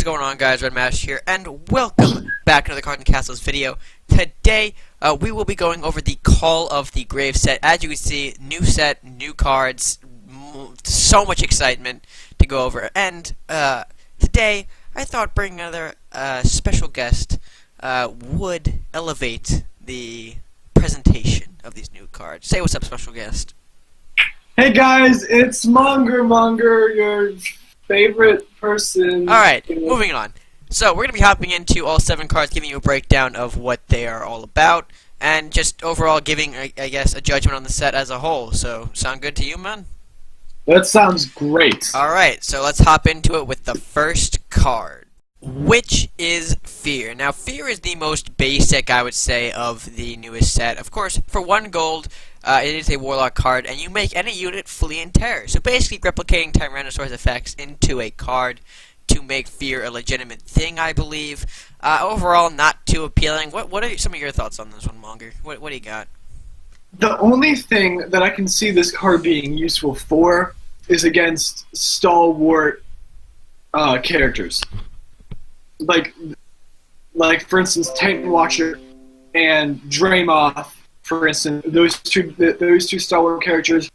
going on, guys? RedMaster here, and welcome back to another Cards and Castles video. Today, we will be going over the Call of the Grave set. As you can see, new set, new cards, so much excitement to go over. And today, I thought bringing another special guest would elevate the presentation of these new cards. Say what's up, special guest. Hey guys, it's MongerMonger, your favorite person. Alright, moving on. So, we're going to be hopping into all 7 cards, giving you a breakdown of what they are all about, and just overall giving, I guess, a judgment on the set as a whole. So, sound good to you, man? That sounds great. Alright, so let's hop into it with the first card, which is Fear. Now, Fear is the most basic, I would say, of the newest set. Of course, for 1 gold, it is a Warlock card, and you make any unit flee in terror. So basically replicating Tyrannosaur's effects into a card to make Fear a legitimate thing, I believe. Overall, not too appealing. What are some of your thoughts on this one, Monger? What do you got? The only thing that I can see this card being useful for is against stalwart characters. Like for instance, Titan Watcher and Draymoth. For instance, those two stalwart characters,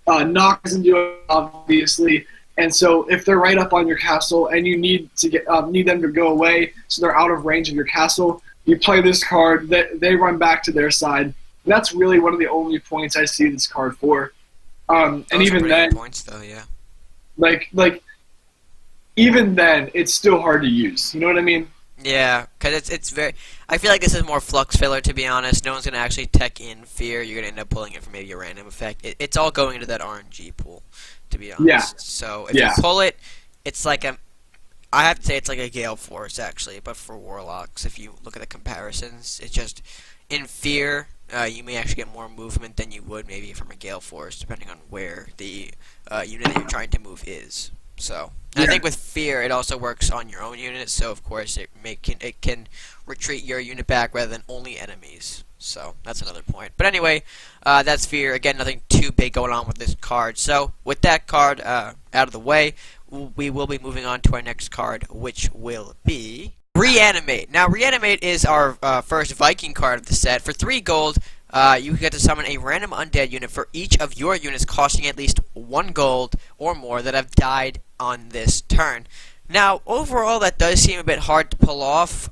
Nock doesn't do it, obviously, and so if they're right up on your castle and you need them to go away, so they're out of range of your castle, you play this card. They run back to their side. And that's really one of the only points I see this card for. And even then, points though, yeah. Like even then, it's still hard to use. You know what I mean? Yeah, because it's very... I feel like this is more flux filler, to be honest. No one's going to actually tech in Fear. You're going to end up pulling it from maybe a random effect. It's all going into that RNG pool, to be honest. Yeah. So if you pull it, it's like a... I have to say it's like a Gale Force, actually, but for Warlocks. If you look at the comparisons, it's just... In Fear, you may actually get more movement than you would maybe from a Gale Force, depending on where the unit that you're trying to move is. So... I think with Fear, it also works on your own unit, so of course it can retreat your unit back rather than only enemies. So that's another point. But anyway, that's Fear. Again, nothing too big going on with this card. So with that card out of the way, we will be moving on to our next card, which will be Reanimate. Now, Reanimate is our first Viking card of the set. For 3 gold, you get to summon a random undead unit for each of your units costing at least 1 gold or more that have died on this turn. Now, overall, that does seem a bit hard to pull off.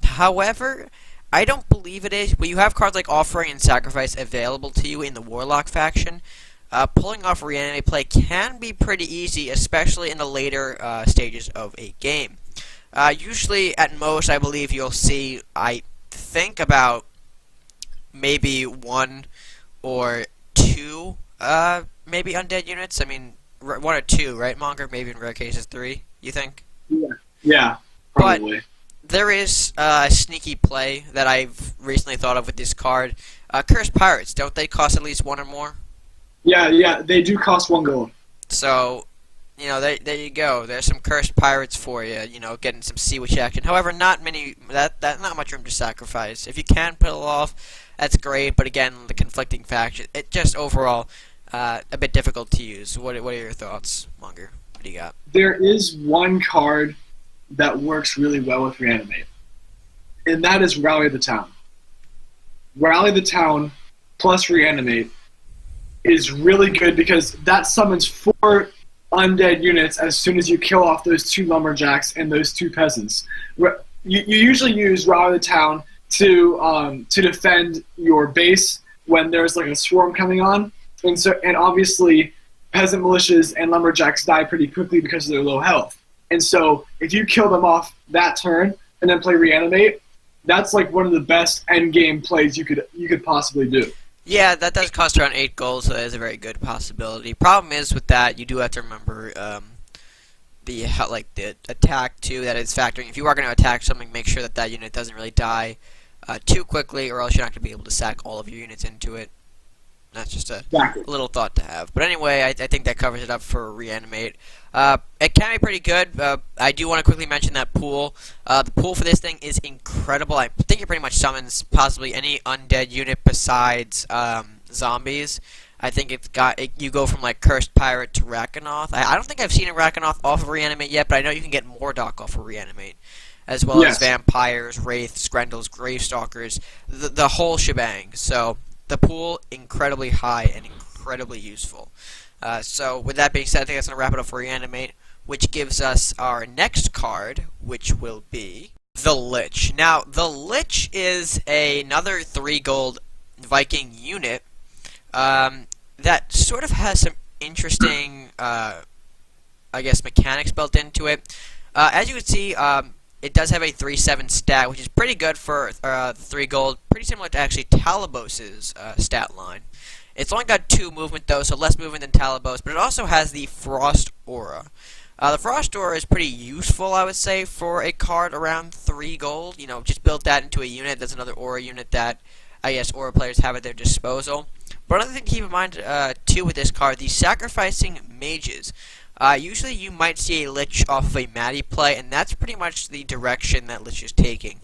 However, I don't believe it is. When you have cards like Offering and Sacrifice available to you in the Warlock faction, pulling off Reanimate play can be pretty easy, especially in the later stages of a game. Usually, at most, I believe you'll see, I think, about maybe 1 or 2 maybe undead units. I mean, 1 or 2, right, Monger? Maybe in rare cases 3, you think? Yeah, probably. But there is a sneaky play that I've recently thought of with this card. Cursed Pirates, don't they cost at least 1 or more? Yeah, they do cost 1 gold. So, you know, there you go. There's some Cursed Pirates for you, you know, getting some Sea Witch action. However, not much room to sacrifice. If you can pull off, that's great, but again, the conflicting faction, it just overall a bit difficult to use. What are your thoughts, Monger? What do you got? There is 1 card that works really well with Reanimate, and that is Rally the Town. Rally the Town plus Reanimate is really good because that summons 4 undead units as soon as you kill off those 2 lumberjacks and those 2 peasants. You usually use Rally the Town to defend your base when there's like a swarm coming on, and obviously peasant militias and lumberjacks die pretty quickly because of their low health. And so if you kill them off that turn and then play Reanimate, that's like one of the best end game plays you could possibly do. Yeah, that does cost around 8 gold, so that is a very good possibility. Problem is with that, you do have to remember the attack too that is factoring. If you are going to attack something, make sure that unit doesn't really die too quickly, or else you're not going to be able to sack all of your units into it. That's just a little thought to have. But anyway, I think that covers it up for Reanimate. It can be pretty good. I do want to quickly mention that pool. The pool for this thing is incredible. I think it pretty much summons possibly any undead unit besides zombies. I think you go from like Cursed Pirate to Rakanoth. I don't think I've seen a Rakanoth off of Reanimate yet, but I know you can get Mordok off of Reanimate, as well as Yes. vampires, wraiths, Grendels, Gravestalkers, the whole shebang. So the pool incredibly high and incredibly useful. So with that being said, I think that's gonna wrap it up for Reanimate, which gives us our next card, which will be the Lich. Now the Lich is another 3 gold Viking unit. That sort of has some interesting, I guess, mechanics built into it. As you can see, it does have a 3/7 stat, which is pretty good for 3 gold. Pretty similar to actually Talabos's stat line. It's only got 2 movement though, so less movement than Talabos, but it also has the Frost Aura. The Frost Aura is pretty useful, I would say, for a card around 3 gold. You know, just build that into a unit. That's another Aura unit that I guess Aura players have at their disposal. But another thing to keep in mind, too, with this card, the Sacrificing Mages. Usually you might see a Lich off of a Maddie play, and that's pretty much the direction that Lich is taking.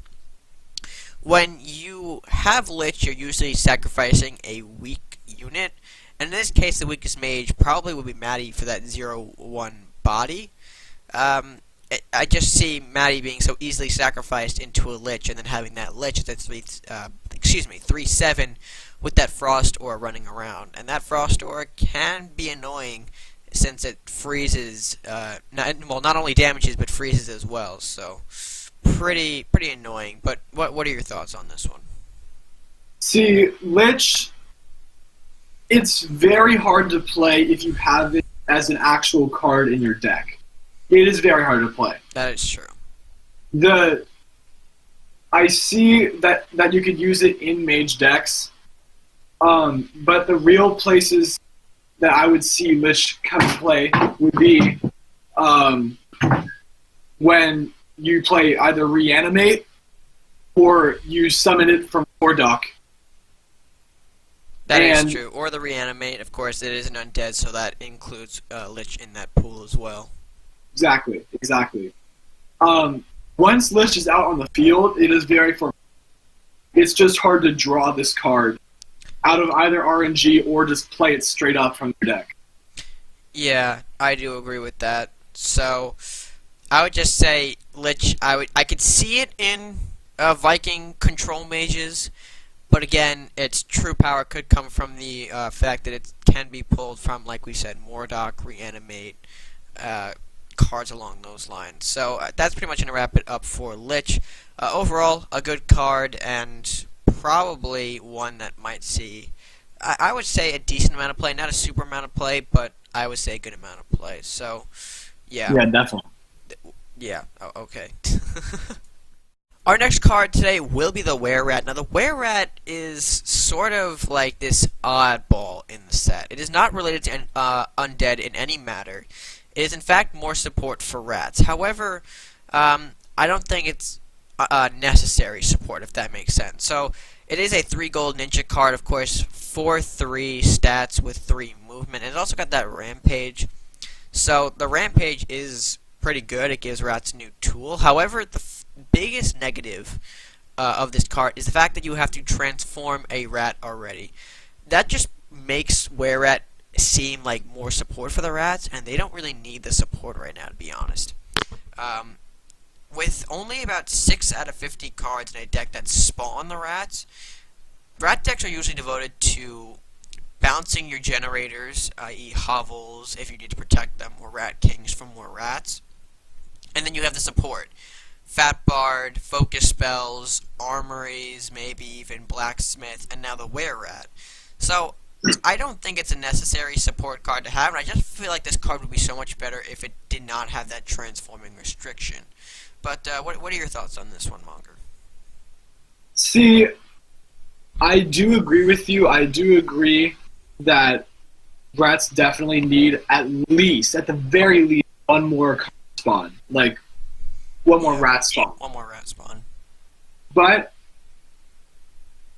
When you have Lich, you're usually sacrificing a weak unit, and in this case, the weakest mage probably would be Maddie for that 0/1 body. I just see Maddie being so easily sacrificed into a Lich, and then having that Lich that's 3/7 with that Frost Aura running around, and that Frost Aura can be annoying since it freezes. Not only damages but freezes as well. So pretty annoying. But what are your thoughts on this one? See, Lich, it's very hard to play if you have it as an actual card in your deck. It is very hard to play. That is true. I see that you could use it in mage decks, but the real places that I would see Lich come play would be when you play either Reanimate or you summon it from Mordok. That is true. Or the Reanimate, of course, it is an undead, so that includes Lich in that pool as well. Exactly. Once Lich is out on the field, it is very formidable. It's just hard to draw this card out of either RNG or just play it straight up from the deck. Yeah, I do agree with that. So I would just say Lich. I could see it in Viking control mages, but again, its true power could come from the fact that it can be pulled from, like we said, Mordok, Reanimate, cards along those lines. So that's pretty much going to wrap it up for Lich. Overall, a good card, and probably one that might see, I would say, a decent amount of play. Not a super amount of play, but I would say a good amount of play. So, yeah. Yeah, definitely. Yeah, okay. Our next card today will be the Were-Rat. Now, the Were-Rat is sort of like this oddball in the set. It is not related to undead in any matter. It is, in fact, more support for rats. However, I don't think it's necessary support, if that makes sense. So, it is a 3 gold ninja card, of course, 4/3 stats with 3 movement. And it's also got that Rampage. So, the Rampage is pretty good. It gives rats a new tool. However, the biggest negative of this card is the fact that you have to transform a rat already. That just makes Were-Rat seem like more support for the rats, and they don't really need the support right now, to be honest. With only about 6 out of 50 cards in a deck that spawn the rats, rat decks are usually devoted to bouncing your generators, i.e. hovels, if you need to protect them, or rat kings from more rats. And then you have the support. Fat Bard, Focus Spells, Armories, maybe even Blacksmith, and now the Were-Rat. So, I don't think it's a necessary support card to have, and I just feel like this card would be so much better if it did not have that transforming restriction. But what are your thoughts on this one, Monger? See, I do agree with you. I do agree that rats definitely need at the very least, one more spawn. Like, one more rat spawn. One more rat spawn. But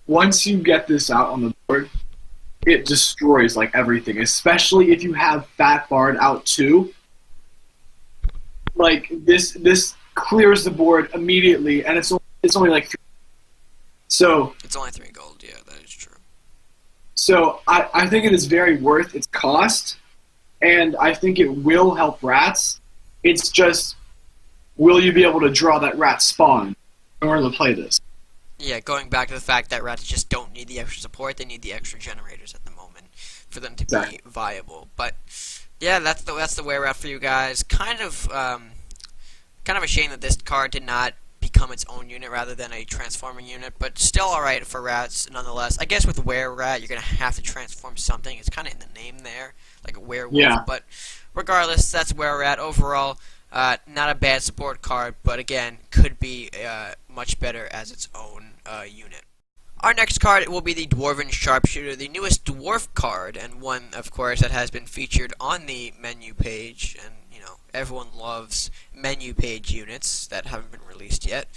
once you get this out on the board, it destroys like everything, especially if you have Fat Bard out too. Like this clears the board immediately, and it's only like 3. So it's only 3 gold. Yeah, that is true. So I think it is very worth its cost, and I think it will help rats. It's just, will you be able to draw that rat spawn in order to play this? Yeah, going back to the fact that rats just don't need the extra support, they need the extra generators at the moment for them to be viable. But yeah, that's the way rat for you guys. Kind of a shame that this card did not become its own unit rather than a transforming unit, but still alright for rats nonetheless. I guess with were-rat, you're going to have to transform something. It's kind of in the name there, like a werewolf. Yeah. But regardless, that's were-rat. Overall, not a bad support card, but again, could be much better as its own unit. Our next card will be the Dwarven Sharpshooter, the newest dwarf card, and one, of course, that has been featured on the menu page, and everyone loves menu page units that haven't been released yet.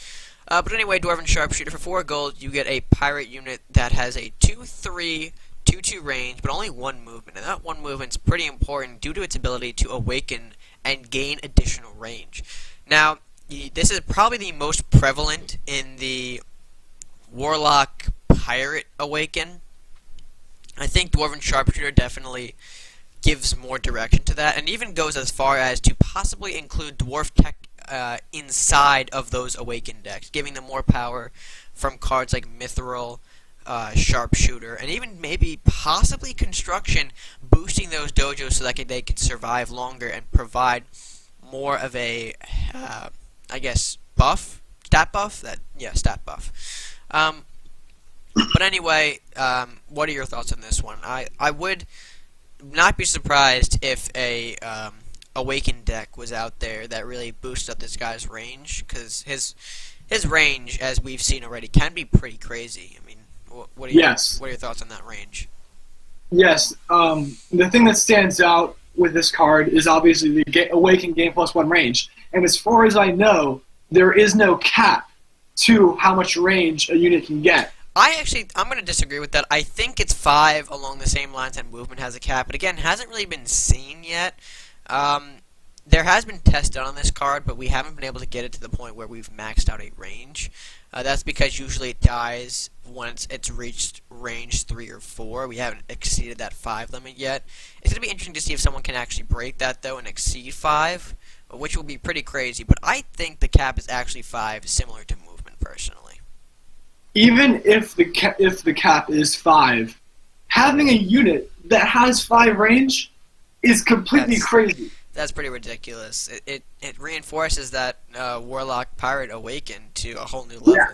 But anyway, Dwarven Sharpshooter, for 4 gold, you get a pirate unit that has a 2/3, 2/2 range, but only 1 movement. And that 1 movement's pretty important due to its ability to awaken and gain additional range. Now, this is probably the most prevalent in the Warlock Pirate Awaken. I think Dwarven Sharpshooter definitely gives more direction to that, and even goes as far as to possibly include dwarf tech inside of those awakened decks, giving them more power from cards like Mithril, Sharpshooter, and even maybe possibly Construction, boosting those dojos so that they can survive longer and provide more of a, I guess, buff? Stat buff? Stat buff. But anyway, what are your thoughts on this one? I would not be surprised if a Awakened deck was out there that really boosted up this guy's range, because his range, as we've seen already, can be pretty crazy. I mean, what are your thoughts on that range? Yes, the thing that stands out with this card is obviously the Awakened Game +1 range, and as far as I know, there is no cap to how much range a unit can get. I'm going to disagree with that. I think it's 5 along the same lines that movement has a cap, but again, hasn't really been seen yet. There has been tests done on this card, but we haven't been able to get it to the point where we've maxed out a range. That's because usually it dies once it's reached range 3 or 4. We haven't exceeded that 5 limit yet. It's going to be interesting to see if someone can actually break that, though, and exceed 5, which will be pretty crazy. But I think the cap is actually 5, similar to movement, personally. Even if the cap is 5, having a unit that has 5 range is completely crazy. That's pretty ridiculous. It reinforces that Warlock Pirate Awaken to a whole new level. Yeah.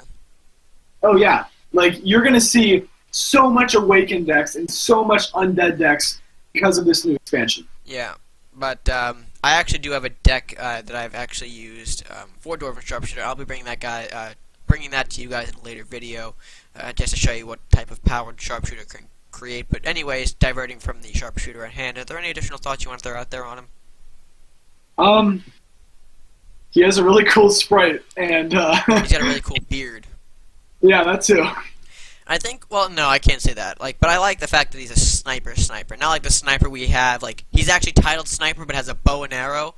Oh yeah, like you're gonna see so much Awakened decks and so much Undead decks because of this new expansion. Yeah, but I actually do have a deck that I've actually used for Dwarven Sharpshooter. I'll be bringing that to you guys in a later video, just to show you what type of powered Sharpshooter can create. But anyways, diverting from the Sharpshooter at hand, are there any additional thoughts you want to throw out there on him? He has a really cool sprite, and he's got a really cool beard. Yeah, that too. I think, well, no, I can't say that. But I like the fact that he's a sniper. Not like the sniper we have. Like, he's actually titled sniper, but has a bow and arrow.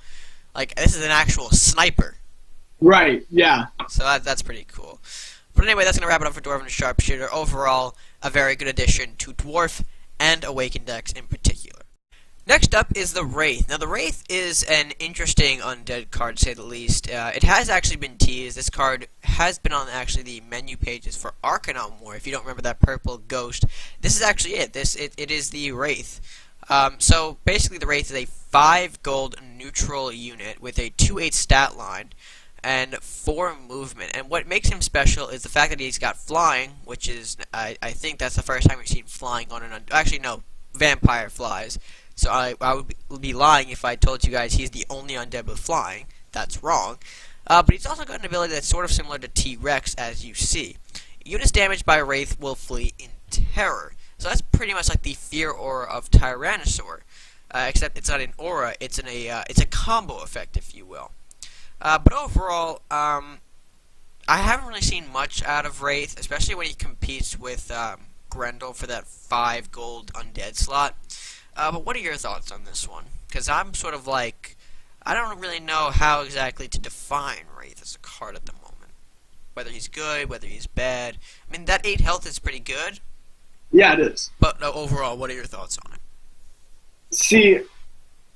Like, this is an actual sniper. Right, yeah. So that's pretty cool. But anyway, that's going to wrap it up for Dwarven Sharpshooter. Overall, a very good addition to Dwarf and Awakened decks in particular. Next up is the Wraith. Now, the Wraith is an interesting undead card, to say the least. It has actually been teased. This card has been on actually the menu pages for Arcanon War. If you don't remember that purple ghost, this is actually it. It is the Wraith. So basically, the Wraith is a 5 gold neutral unit with a 2/8 stat line and 4 movement. And what makes him special is the fact that he's got flying, which is, I think that's the first time we've seen flying on an actually, no, vampire flies. So I would be lying if I told you guys he's the only undead with flying. That's wrong. But he's also got an ability that's sort of similar to T-Rex, as you see. Units damaged by Wraith will flee in terror. So that's pretty much like the Fear Aura of Tyrannosaur. Except it's not an aura, it's a combo effect, if you will. But overall, I haven't really seen much out of Wraith, especially when he competes with Grendel for that 5 gold undead slot. But what are your thoughts on this one? Because I'm sort of like, I don't really know how exactly to define Wraith as a card at the moment. Whether he's good, whether he's bad. I mean, that 8 health is pretty good. Yeah, it is. But overall, what are your thoughts on it? See,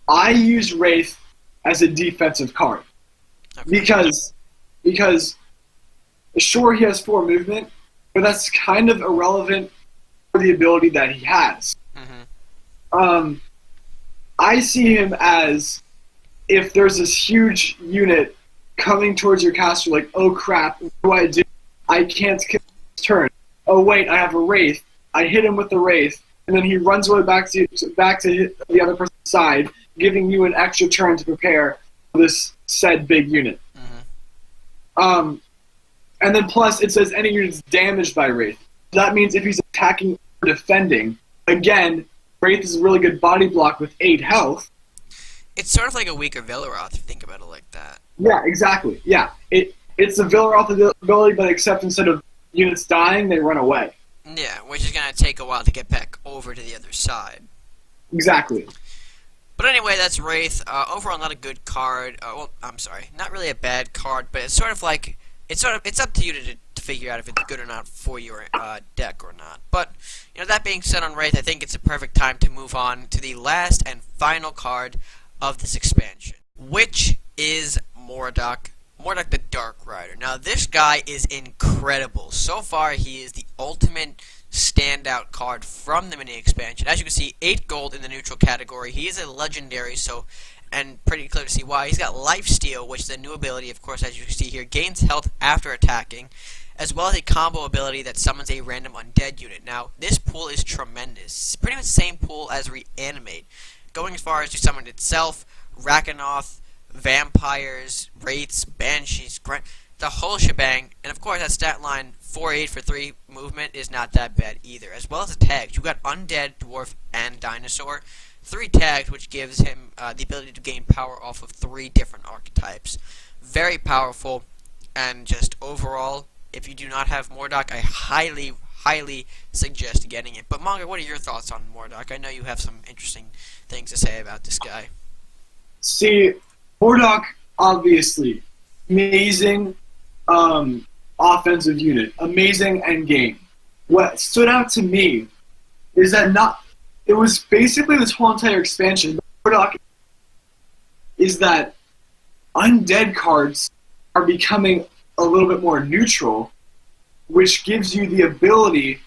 I use Wraith as a defensive card Okay. because sure he has 4 movement, but that's kind of irrelevant for the ability that he has. Mm-hmm. I see him as if there's this huge unit coming towards your caster, like, oh crap, what do I do? I can't kill this turn. Oh wait, I have a Wraith. I hit him with the Wraith, and then he runs away back to the other person's side, giving you an extra turn to prepare for this said big unit. Mm-hmm. And then plus it says any unit is damaged by Wraith. That means if he's attacking or defending, again, Wraith is a really good body block with 8 health. It's sort of like a weaker Villaroth if you think about it like that. Yeah, exactly. Yeah, it's a Villaroth ability, but except instead of units dying, they run away. Yeah, which is going to take a while to get back over to the other side. Exactly. But anyway, that's Wraith. Overall, not a good card. Well, I'm sorry, not really a bad card, but it's sort of like it's up to you to figure out if it's good or not for your deck or not. But that being said, on Wraith, I think it's a perfect time to move on to the last and final card of this expansion, which is Mordok. Mordok the Dark Rider. Now, this guy is incredible. So far, he is the ultimate standout card from the mini expansion. As you can see, 8 gold in the neutral category. He is a legendary, and pretty clear to see why. He's got Lifesteal, which is a new ability, of course, as you can see here. Gains health after attacking, as well as a combo ability that summons a random undead unit. Now, this pool is tremendous. It's pretty much the same pool as Reanimate, going as far as to summon itself, Rakanoth, vampires, wraiths, banshees, the whole shebang. And of course, that stat line 4/8 for 3 movement is not that bad either. As well as the tags, you got undead, dwarf, and dinosaur. 3 tags, which gives him the ability to gain power off of 3 different archetypes. Very powerful, and just overall, if you do not have Mordok, I highly suggest getting it. But Monger, what are your thoughts on Mordok? I know you have some interesting things to say about this guy. See, Mordok, obviously, amazing offensive unit, amazing endgame. What stood out to me is that it was basically this whole entire expansion. Mordok is that undead cards are becoming a little bit more neutral, which gives you the ability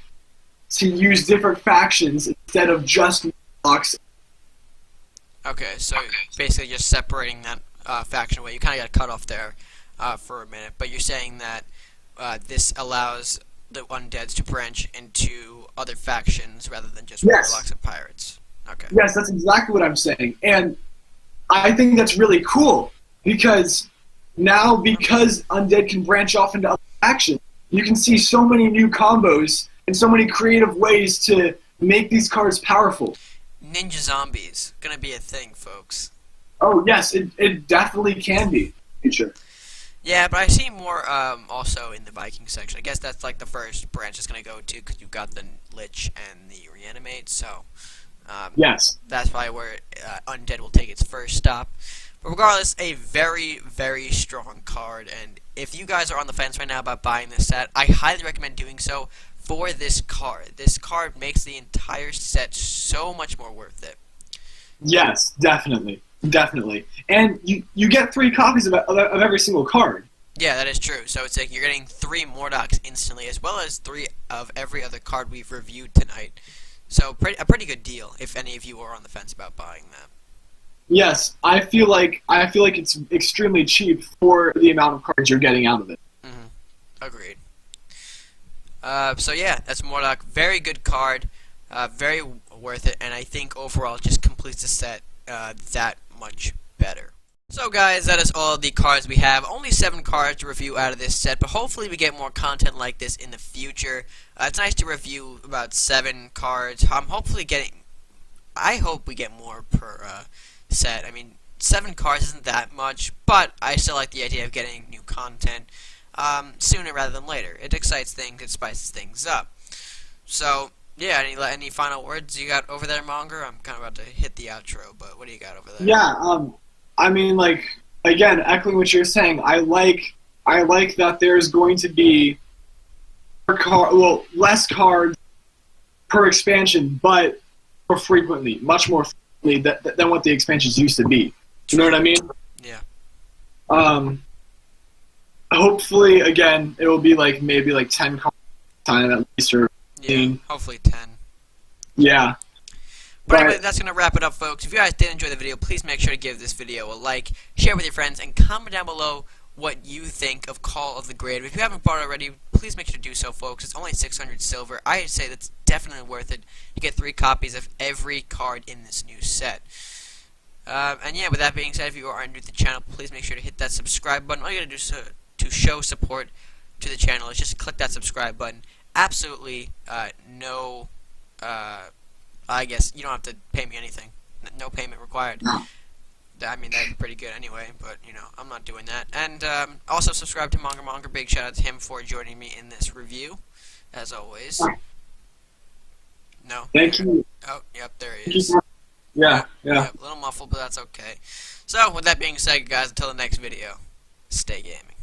to use different factions instead of just blocks. Okay, so basically just separating that faction away. You kind of got cut off there for a minute, but you're saying that this allows the undeads to branch into other factions rather than just warlocks and pirates. Okay. Yes, that's exactly what I'm saying. And I think that's really cool because now, because undead can branch off into other factions, you can see so many new combos and so many creative ways to make these cards powerful. Ninja zombies, gonna be a thing, folks. Oh yes, it definitely can be. Sure. Yeah, but I see more also in the Viking section. I guess that's like the first branch it's gonna go to because you've got the Lich and the Reanimate. So yes, that's probably where Undead will take its first stop. But regardless, a very, very strong card. And if you guys are on the fence right now about buying this set, I highly recommend doing so for this card. This card makes the entire set so much more worth it. Yes, definitely. Definitely. And you get 3 copies of every single card. Yeah, that is true. So it's like you're getting 3 Mordoks instantly, as well as 3 of every other card we've reviewed tonight. So a pretty good deal if any of you are on the fence about buying that. Yes, I feel like it's extremely cheap for the amount of cards you're getting out of it. Mm-hmm. Agreed. So yeah, that's Mordok. Very good card. Very worth it, and I think overall it just completes the set that much better. So guys, that is all the cards we have. Only 7 cards to review out of this set, but hopefully we get more content like this in the future. It's nice to review about 7 cards. I hope we get more per set. I mean, 7 cards isn't that much, but I still like the idea of getting new content sooner rather than later. It excites things, it spices things up. So yeah, any final words you got over there, Monger? I'm kind of about to hit the outro, but what do you got over there? Yeah, I mean, like, again, echoing what you're saying, I like that there's going to be less cards per expansion, but more frequently, much more frequently than what the expansions used to be. You know what I mean? Yeah. Hopefully, again, it will be like maybe like 10 cards time at least, or 15. Yeah, hopefully 10. Yeah. But anyway, that's going to wrap it up, folks. If you guys did enjoy the video, please make sure to give this video a like, share with your friends, and comment down below what you think of Call of the Grave. If you haven't bought it already, please make sure to do so, folks. It's only 600 silver. I'd say that's definitely worth it. You get 3 copies of every card in this new set. And yeah, with that being said, if you are new to the channel, please make sure to hit that subscribe button. All you gotta do to show support to the channel is just click that subscribe button. Absolutely no, I guess you don't have to pay me anything. No payment required. I mean, that'd be pretty good anyway, but, you know, I'm not doing that. And also subscribe to MongerMonger. Big shout out to him for joining me in this review, as always. No? Thank you. Oh, yep, there he is. Yeah. Yep, a little muffled, but that's okay. So, with that being said, guys, until the next video, stay gaming.